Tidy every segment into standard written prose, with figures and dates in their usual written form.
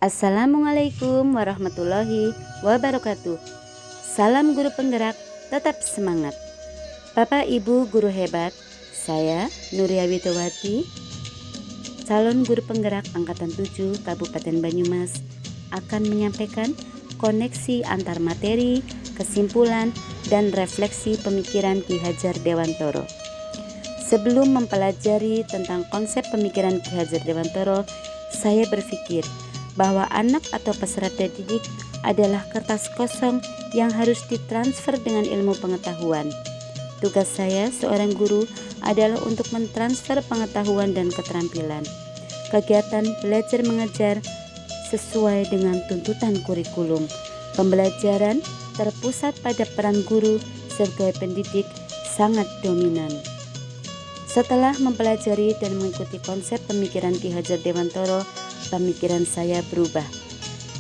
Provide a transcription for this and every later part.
Assalamualaikum warahmatullahi wabarakatuh. Salam guru penggerak, tetap semangat. Bapak Ibu guru hebat, saya Nuria Witowati, calon guru penggerak Angkatan 7 Kabupaten Banyumas, akan menyampaikan koneksi antar materi, kesimpulan, dan refleksi pemikiran Ki Hajar Dewantoro. Sebelum mempelajari tentang konsep pemikiran Ki Hajar Dewantoro, saya berpikir bahwa anak atau peserta didik adalah kertas kosong yang harus ditransfer dengan ilmu pengetahuan. Tugas saya seorang guru adalah untuk mentransfer pengetahuan dan keterampilan. Kegiatan belajar mengajar sesuai dengan tuntutan kurikulum. Pembelajaran terpusat pada peran guru sebagai pendidik sangat dominan. Setelah mempelajari dan mengikuti konsep pemikiran Ki Hajar Dewantoro, pemikiran saya berubah.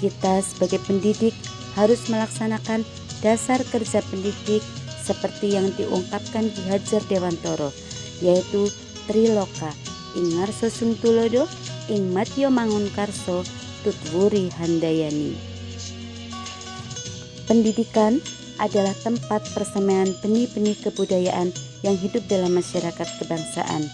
Kita sebagai pendidik harus melaksanakan dasar kerja pendidik seperti yang diungkapkan Ki Hajar Dewantoro, yaitu Triloka, ing ngarso sung tulodo, ing matyo mangun karso, tutwuri handayani. Pendidikan adalah tempat persemaian benih-benih kebudayaan yang hidup dalam masyarakat kebangsaan.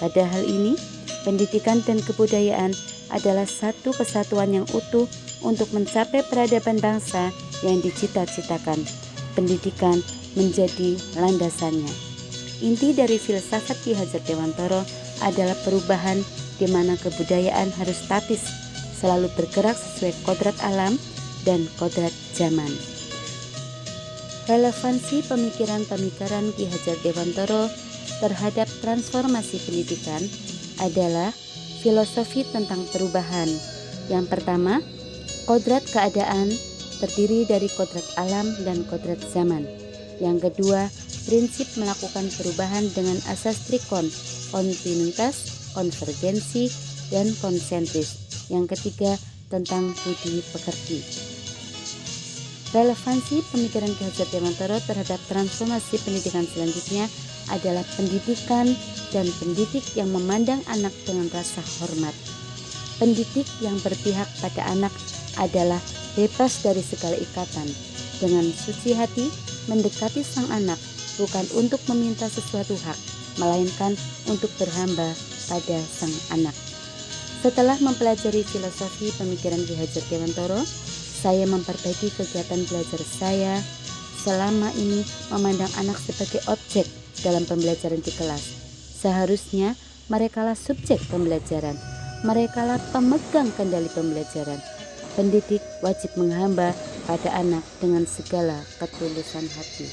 Pada hal ini, pendidikan dan kebudayaan adalah satu kesatuan yang utuh untuk mencapai peradaban bangsa yang dicita-citakan. Pendidikan menjadi landasannya. Inti dari filsafat Ki Hajar Dewantoro adalah perubahan di mana kebudayaan harus statis, selalu bergerak sesuai kodrat alam dan kodrat zaman. Relevansi pemikiran-pemikiran Ki Hajar Dewantoro terhadap transformasi pendidikan adalah filosofi tentang perubahan. Yang pertama, kodrat keadaan terdiri dari kodrat alam dan kodrat zaman. Yang kedua, prinsip melakukan perubahan dengan asas trikon, kontinuitas, konvergensi, dan konsentris. Yang ketiga, tentang budi pekerti. Relevansi pemikiran Ki Hajar Dewantoro terhadap transformasi pendidikan selanjutnya adalah pendidikan dan pendidik yang memandang anak dengan rasa hormat. Pendidik yang berpihak pada anak adalah bebas dari segala ikatan, dengan suci hati mendekati sang anak bukan untuk meminta sesuatu hak, melainkan untuk berhamba pada sang anak. Setelah mempelajari filosofi pemikiran Ki Hajar Dewantoro, saya memperbaiki kegiatan belajar saya selama ini memandang anak sebagai objek dalam pembelajaran di kelas. Seharusnya merekalah subjek pembelajaran, merekalah pemegang kendali pembelajaran. Pendidik wajib menghamba pada anak dengan segala ketulusan hati.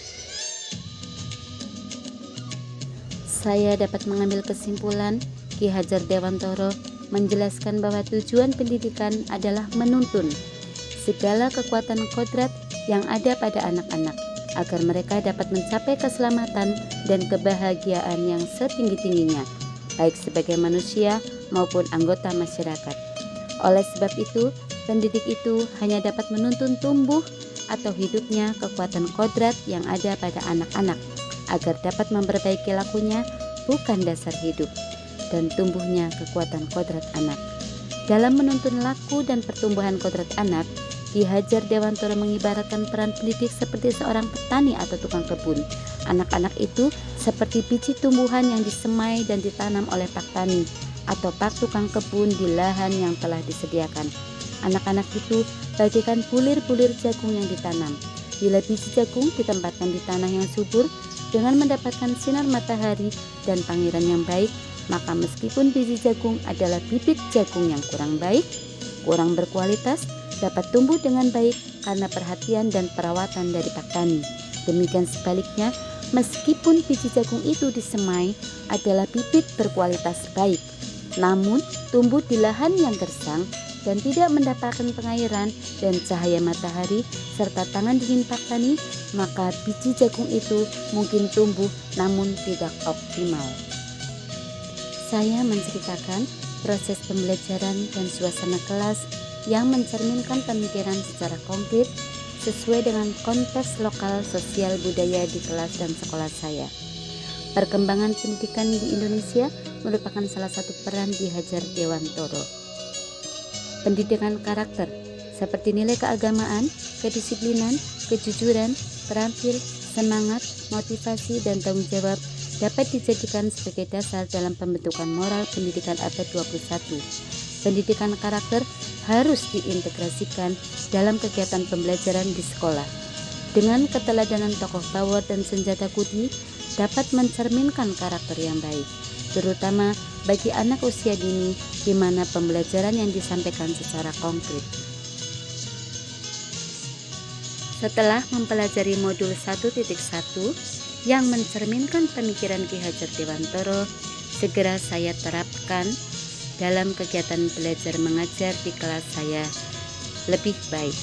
Saya dapat mengambil kesimpulan Ki Hajar Dewantoro menjelaskan bahwa tujuan pendidikan adalah menuntun segala kekuatan kodrat yang ada pada anak-anak agar mereka dapat mencapai keselamatan dan kebahagiaan yang setinggi-tingginya, baik sebagai manusia maupun anggota masyarakat. Oleh sebab itu, pendidik itu hanya dapat menuntun tumbuh atau hidupnya kekuatan kodrat yang ada pada anak-anak agar dapat memperbaiki lakunya, bukan dasar hidup dan tumbuhnya kekuatan kodrat anak. Dalam menuntun laku dan pertumbuhan kodrat anak, Ki Hajar Dewantoro mengibaratkan peran pendidik seperti seorang petani atau tukang kebun. Anak-anak itu seperti biji tumbuhan yang disemai dan ditanam oleh pak tani atau pak tukang kebun di lahan yang telah disediakan. Anak-anak itu bagaikan bulir-bulir jagung yang ditanam. Bila biji jagung ditempatkan di tanah yang subur dengan mendapatkan sinar matahari dan panggilan yang baik, maka meskipun biji jagung adalah bibit jagung yang kurang baik, kurang berkualitas, dapat tumbuh dengan baik karena perhatian dan perawatan dari pak tani. Demikian sebaliknya, meskipun biji jagung itu disemai adalah bibit berkualitas baik, namun tumbuh di lahan yang gersang dan tidak mendapatkan pengairan dan cahaya matahari serta tangan dingin pak tani, maka biji jagung itu mungkin tumbuh namun tidak optimal. Saya menceritakan proses pembelajaran dan suasana kelas yang mencerminkan pemikiran secara konkret sesuai dengan konteks lokal sosial budaya di kelas dan sekolah saya. Perkembangan pendidikan di Indonesia merupakan salah satu peran Ki Hajar Dewantoro. pendidikan karakter seperti nilai keagamaan, kedisiplinan, kejujuran, terampil, semangat, motivasi, dan tanggung jawab dapat dijadikan sebagai dasar dalam pembentukan moral pendidikan abad 21. Pendidikan karakter harus diintegrasikan dalam kegiatan pembelajaran di sekolah. Dengan keteladanan tokoh Bawor dan Senjata Kuti dapat mencerminkan karakter yang baik, terutama bagi anak usia dini di mana pembelajaran yang disampaikan secara konkret. Setelah mempelajari modul 1.1 yang mencerminkan pemikiran Ki Hajar Dewantara, segera saya terapkan dalam kegiatan belajar mengajar di kelas saya lebih baik.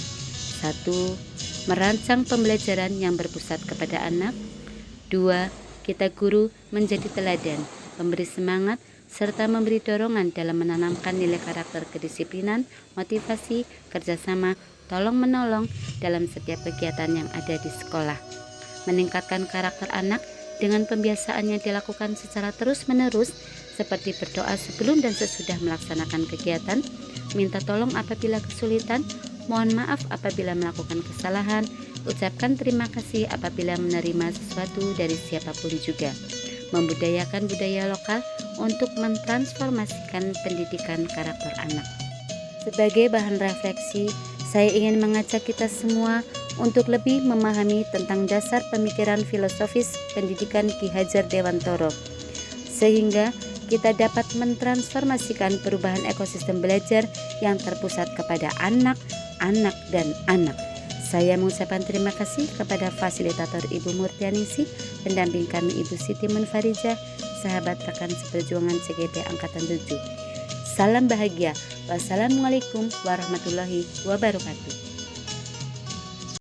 1. Merancang pembelajaran yang berpusat kepada anak. 2. Kita guru menjadi teladan, memberi semangat, serta memberi dorongan dalam menanamkan nilai karakter kedisiplinan, motivasi, kerjasama, tolong-menolong dalam setiap kegiatan yang ada di sekolah. Meningkatkan karakter anak dengan pembiasaan yang dilakukan secara terus-menerus seperti berdoa sebelum dan sesudah melaksanakan kegiatan, minta tolong apabila kesulitan, mohon maaf apabila melakukan kesalahan, ucapkan terima kasih apabila menerima sesuatu dari siapapun juga. Membudayakan budaya lokal untuk mentransformasikan pendidikan karakter anak. Sebagai bahan refleksi, saya ingin mengajak kita semua untuk lebih memahami tentang dasar pemikiran filosofis pendidikan Ki Hajar Dewantara, sehingga kita dapat mentransformasikan perubahan ekosistem belajar yang terpusat kepada anak, dan anak. Saya mengucapkan terima kasih kepada fasilitator Ibu Murtianingsih, pendamping kami Ibu Siti Munfarijah, sahabat rekan seperjuangan CGP Angkatan 7. Salam bahagia. Wassalamualaikum warahmatullahi wabarakatuh.